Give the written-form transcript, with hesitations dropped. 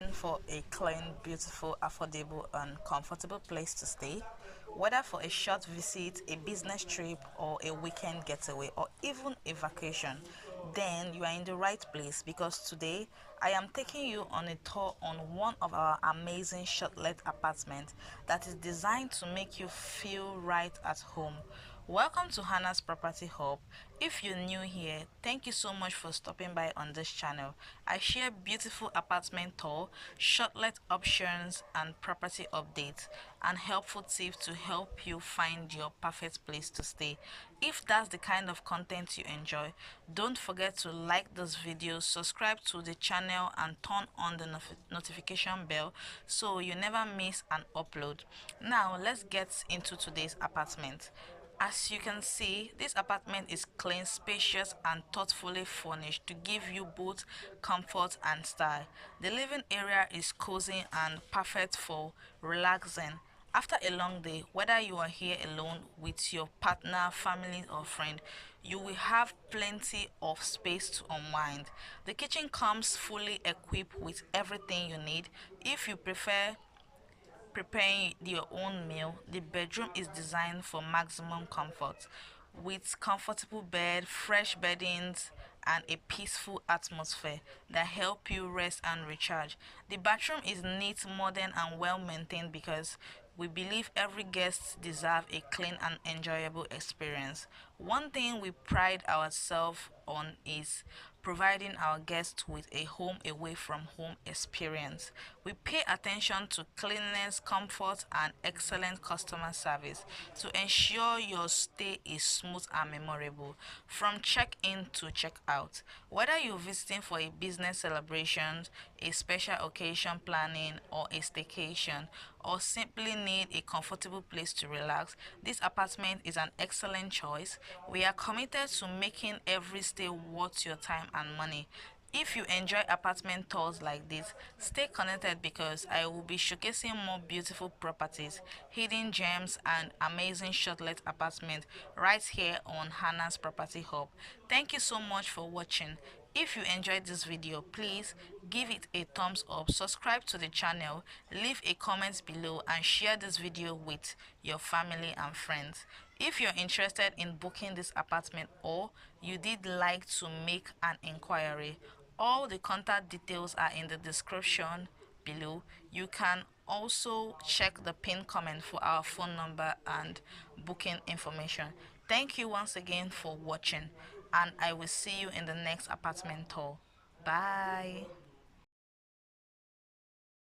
For a clean, beautiful, affordable, and comfortable place to stay, whether for a short visit, a business trip, or a weekend getaway, or even a vacation, then you are in the right place because today I am taking you on a tour on one of our amazing shortlet apartments that is designed to make you feel right at home. Welcome to Hannah's Property Hub. If you're new here, thank you so much for stopping by on this channel. I share beautiful apartment tour, shortlet options, and property updates, and helpful tips to help you find your perfect place to stay. If that's the kind of content you enjoy, don't forget to like this video, subscribe to the channel, and turn on the notification bell so you never miss an upload. Now, let's get into today's apartment. As you can see, this apartment is clean, spacious, and thoughtfully furnished to give you both comfort and style. The living area is cozy and perfect for relaxing. After a long day, whether you are here alone with your partner, family, or friend, you will have plenty of space to unwind. The kitchen comes fully equipped with everything you need. If you prefer preparing your own meal, the bedroom is designed for maximum comfort with comfortable bed, fresh beddings, and a peaceful atmosphere that help you rest and recharge. The bathroom is neat, modern, and well maintained because we believe every guest deserves a clean and enjoyable experience. One thing we pride ourselves on is providing our guests with a home away from home experience. We pay attention to cleanliness, comfort, and excellent customer service to ensure your stay is smooth and memorable from check in to check out. Whether you're visiting for a business celebration, a special occasion planning, or a staycation, or simply need a comfortable place to relax, this apartment is an excellent choice. We are committed to making every stay worth your time and money. If you enjoy apartment tours like this, stay connected because I will be showcasing more beautiful properties, hidden gems, and amazing shortlet apartments right here on Hannah's Property Hub. Thank you so much for watching. If you enjoyed this video, please give it a thumbs up, subscribe to the channel, leave a comment below, and share this video with your family and friends. If you're interested in booking this apartment or you did like to make an inquiry, all the contact details are in the description below. You can also check the pinned comment for our phone number and booking information. Thank you once again for watching, and I will see you in the next apartment tour. Bye.